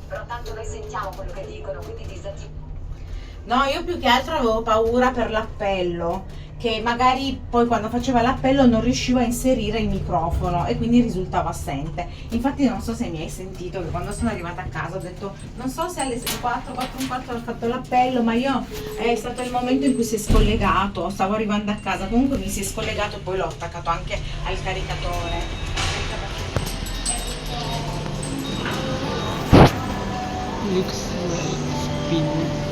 però tanto noi sentiamo quello che dicono, quindi disattiviamo. No, io più che altro avevo paura per l'appello, che magari poi quando faceva l'appello non riuscivo a inserire il microfono e quindi risultava assente. Infatti non so se mi hai sentito che quando sono arrivata a casa ho detto non so se alle 4, 4 e un quarto ho fatto l'appello, ma io è stato il momento in cui si è scollegato, stavo arrivando a casa, comunque mi si è scollegato e poi l'ho attaccato anche al caricatore. Looks like spin.